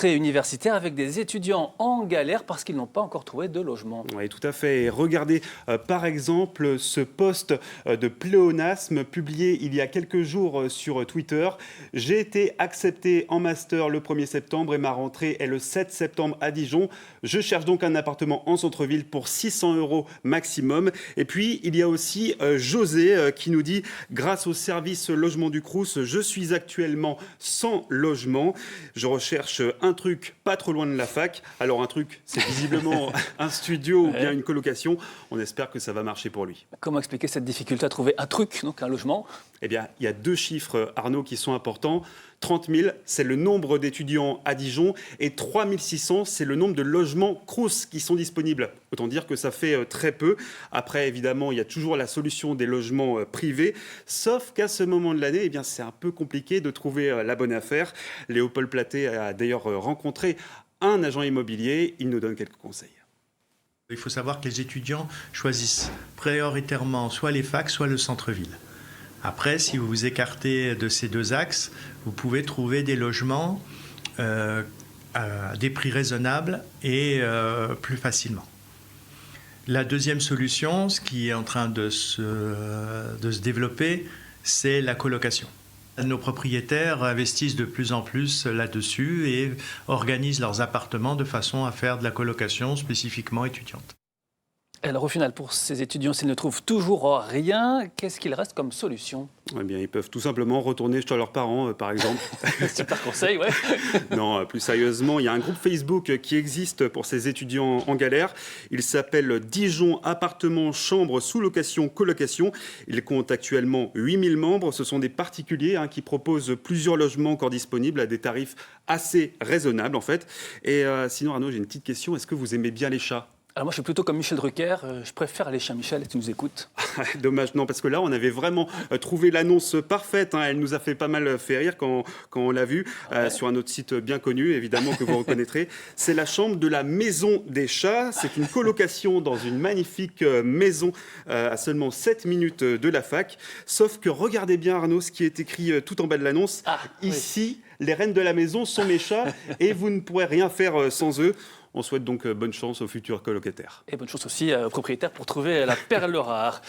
Universitaire avec des étudiants en galère parce qu'ils n'ont pas encore trouvé de logement. Oui, tout à fait. Et regardez par exemple ce post de pléonasme publié il y a quelques jours sur Twitter. J'ai été accepté en master le 1er septembre et ma rentrée est le 7 septembre à Dijon. Je cherche donc un appartement en centre-ville pour 600 € maximum. Et puis il y a aussi José qui nous dit « Grâce au service logement du Crous, je suis actuellement sans logement. Je recherche un truc pas trop loin de la fac. » Alors un truc, c'est visiblement un studio ou bien une colocation. On espère que ça va marcher pour lui. Comment expliquer cette difficulté à trouver un truc, donc un logement? Eh bien, il y a deux chiffres, Arnaud, qui sont importants. 30 000, c'est le nombre d'étudiants à Dijon, et 3 600, c'est le nombre de logements Crous qui sont disponibles. Autant dire que ça fait très peu. Après, évidemment, il y a toujours la solution des logements privés, sauf qu'à ce moment de l'année, eh bien, c'est un peu compliqué de trouver la bonne affaire. Léopold Platé a d'ailleurs rencontré un agent immobilier. Il nous donne quelques conseils. Il faut savoir que les étudiants choisissent prioritairement soit les facs, soit le centre-ville. Après, si vous vous écartez de ces deux axes, vous pouvez trouver des logements à des prix raisonnables et plus facilement. La deuxième solution, ce qui est en train de se développer, c'est la colocation. Nos propriétaires investissent de plus en plus là-dessus et organisent leurs appartements de façon à faire de la colocation spécifiquement étudiante. Alors au final, pour ces étudiants, s'ils ne trouvent toujours rien, qu'est-ce qu'il reste comme solution? Eh bien, ils peuvent tout simplement retourner chez leurs parents, par exemple. Super conseil, ouais. Non, plus sérieusement, il y a un groupe Facebook qui existe pour ces étudiants en galère. Il s'appelle Dijon Appartements Chambres sous location colocation. Il compte actuellement 8000 membres. Ce sont des particuliers qui proposent plusieurs logements encore disponibles à des tarifs assez raisonnables en fait. Et sinon, Arnaud, j'ai une petite question. Est-ce que vous aimez bien les chats? Alors moi, je suis plutôt comme Michel Drucker. Je préfère les chiens. Michel, tu nous écoutes? Dommage, non, parce que là, on avait vraiment trouvé l'annonce parfaite. Elle nous a fait pas mal fait rire quand on l'a vue sur un autre site bien connu, évidemment, que vous reconnaîtrez. C'est la chambre de la Maison des Chats. C'est une colocation dans une magnifique maison à seulement 7 minutes de la fac. Sauf que regardez bien, Arnaud, ce qui est écrit tout en bas de l'annonce. Ici, les reines de la maison sont mes chats et vous ne pourrez rien faire sans eux. On souhaite donc bonne chance aux futurs colocataires. Et bonne chance aussi aux propriétaires pour trouver la perle rare.